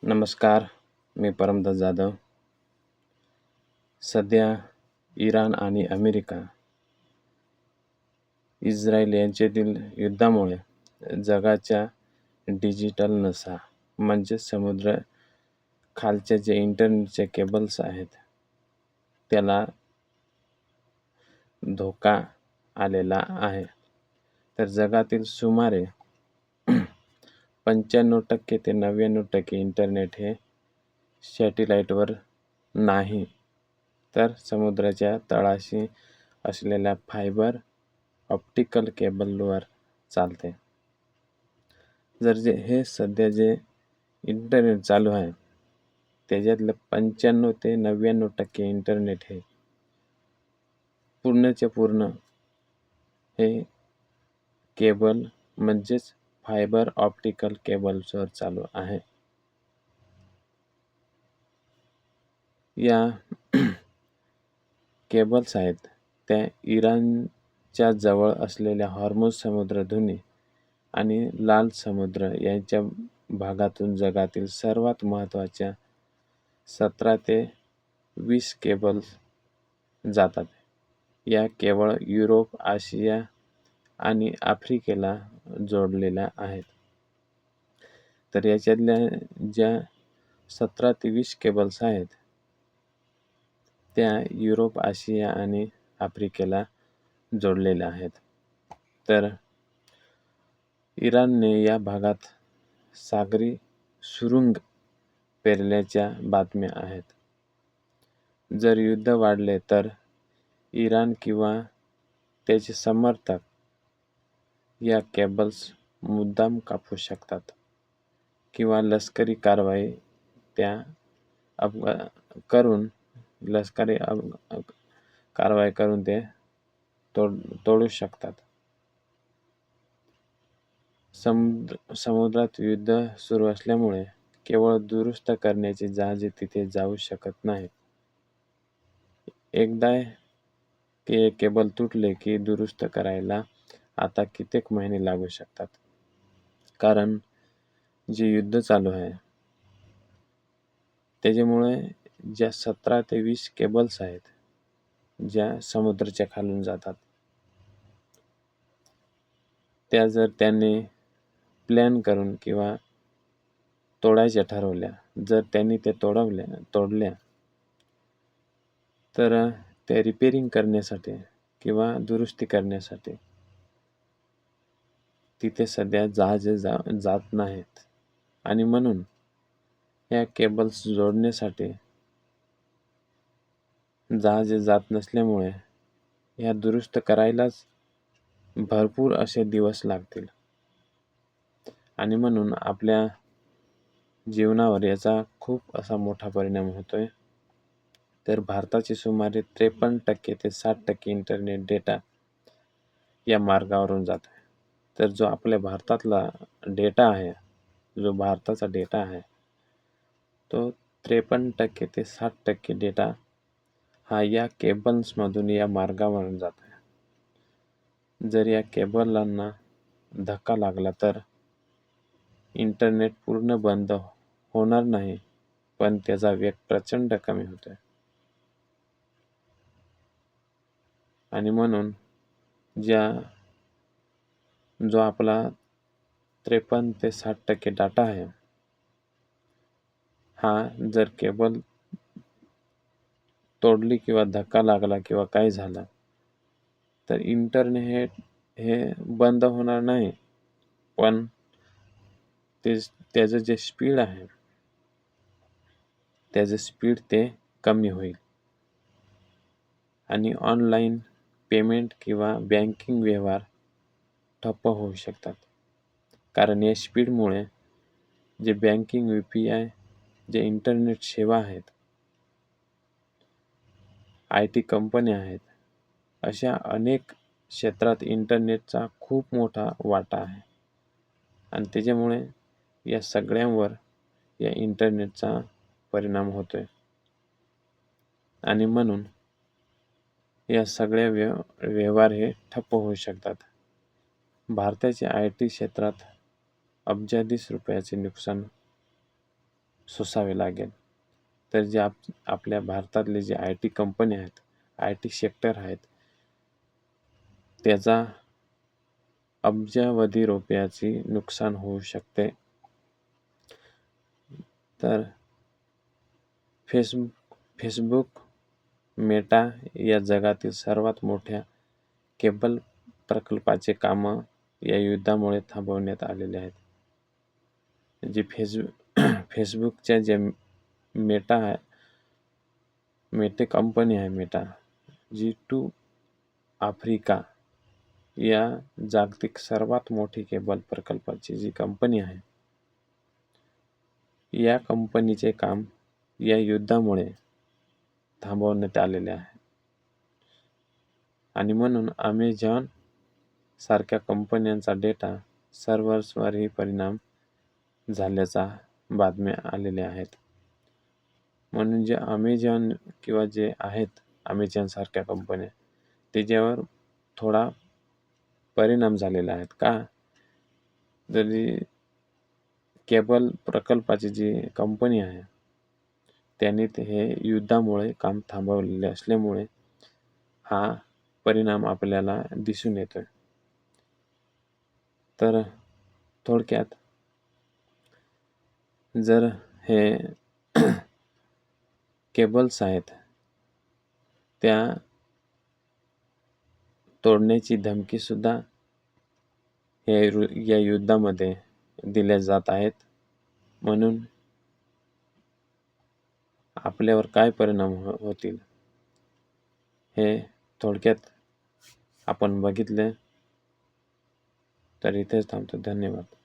नमस्कार, मी परमदास जाधव. सध्या इराण आणि अमेरिका, इस्रायल यांच्यातील युद्धामुळे जगाच्या डिजिटल नसा म्हणजे समुद्र खालच्या जे इंटरनेटचे केबल्स आहेत, त्याला धोका आलेला आहे. तर जगातील सुमारे 95% ते 99% इंटरनेट हे सॅटेलाईटवर नाही, तर समुद्राच्या तळाशी असलेल्या फायबर ऑप्टिकल केबलवर चालते. हे सध्या जे इंटरनेट चालू आहे, त्याच्यातलं 95 ते 99% इंटरनेट हे पूर्णच्या पूर्ण हे केबल म्हणजेच फायबर ऑप्टिकल केबल्सवर चालू आहे. या केबल्स आहेत त्या इराणच्या जवळ असलेल्या हॉर्मुझ समुद्रधुनी आणि लाल समुद्र यांच्या भागातून जगातील सर्वात महत्त्वाच्या 17 ते 20 केबल्स जातात. या केवळ युरोप, आशिया आणि आफ्रिकेला जोडलेल्या आहेत. तर याच्यातल्या ज्या 17 ते 20 केबल्स आहेत, त्या युरोप, आशिया आणि आफ्रिकेला जोडलेल्या आहेत. तर इराणने या भागात सागरी सुरुंग पेरल्याच्या बातम्या आहेत. जर युद्ध वाढले तर इराण किंवा त्याचे समर्थक या केबल्स मुद्दाम कापू शकतात किंवा लष्करी कारवाई करून ते तोडू शकतात. समुद्रात युद्ध सुरू असल्यामुळे केवळ दुरुस्त करण्याची जहाजे तिथे जाऊ शकत नाहीत. एकदा केबल तुटले की दुरुस्त करायला आता कित्येक महिने लागू शकतात. कारण जे युद्ध चालू आहे, त्याच्यामुळे ज्या 17 ते 20 केबल्स आहेत, ज्या समुद्राच्या खालून जातात, त्या जर त्यांनी प्लॅन करून किंवा तोडायच्या ठरवल्या, जर त्यांनी ते तोडल्या, तर ते रिपेअरिंग करण्यासाठी किंवा दुरुस्ती करण्यासाठी तिथे सध्या जहाजे जात नाहीत. आणि म्हणून या केबल्स जोडण्यासाठी जहाजे जात नसल्यामुळे या दुरुस्त करायलाच भरपूर असे दिवस लागतील. आणि म्हणून आपल्या जीवनावर याचा खूप असा मोठा परिणाम होतोय. तर भारताचे सुमारे 53% ते 60% इंटरनेट डेटा या मार्गावरून जात आहे. तर जो आपल्या भारतातला डेटा आहे, जो भारताचा डेटा आहे, तो 53% ते 60% डेटा हा या केबल्समधून या मार्गावरून जात आहे. जर या केबलांना धक्का लागला तर इंटरनेट पूर्ण बंद होणार नाही, पण त्याचा वेग प्रचंड कमी होतोय. आणि म्हणून जो आपला 53 ते 60% डाटा आहे, हा जर केबल तोडली किंवा धक्का लागला किंवा काय झालं, तर इंटरनेट हे बंद होणार नाही, पण त्याचं जे स्पीड आहे, त्याचं स्पीड ते कमी होईल. आणि ऑनलाईन पेमेंट किंवा बँकिंग व्यवहार ठप्प होऊ शकतात. कारण या स्पीडमुळे जे बँकिंग, UPI, जे इंटरनेट सेवा आहेत, IT कंपन्या आहेत, अशा अनेक क्षेत्रात इंटरनेटचा खूप मोठा वाटा आहे. आणि त्याच्यामुळे या सगळ्यांवर या इंटरनेटचा परिणाम होतोय. आणि म्हणून या सगळ्या व्यवहार हे ठप्प होऊ शकतात. भारताच्या IT क्षेत्रात अब्जाधीश रुपयाचे नुकसान सोसावे लागेल. तर जे आपल्या भारतातले जे आय टी कंपनी आहेत, आय टी सेक्टर आहेत, त्याचा अब्जावधी रुपयाची नुकसान होऊ शकते. तर फेसबुक, मेटा या जगातील सर्वात मोठ्या केबल प्रकल्पाचे कामं या युद्धामुळे थांबवण्यात आलेले आहेत. जे फेसबुकच्या जे मेटा आहे, मेटे कंपनी आहे मेटा, जी टू आफ्रिका या जागतिक सर्वात मोठी केबल प्रकल्पाची जी कंपनी आहे, या कंपनीचे काम या युद्धामुळे थांबवण्यात आलेले आहे. आणि म्हणून अमेझॉन सारख्या कंपन्यांचा डेटा सर्व्हर्सवरही परिणाम झाल्याचा बातम्या आलेल्या आहेत. म्हणून जे अमेझॉन किंवा जे आहेत अमेझॉन सारख्या कंपन्या, त्याच्यावर थोडा परिणाम झालेला आहे. का? जरी केबल प्रकल्पाची जी कंपनी आहे, त्यांनी हे युद्धामुळे काम थांबवलेले असल्यामुळे हा परिणाम आपल्याला दिसून येतोय. तर थोडक्यात जर हे केबल्स आहेत, त्या तोडण्याची धमकीसुद्धा या युद्धामध्ये दिल्या जात आहेत. म्हणून आपल्यावर काय परिणाम होतील हे थोडक्यात आपण बघितले. तर इथेच थांबतो. धन्यवाद.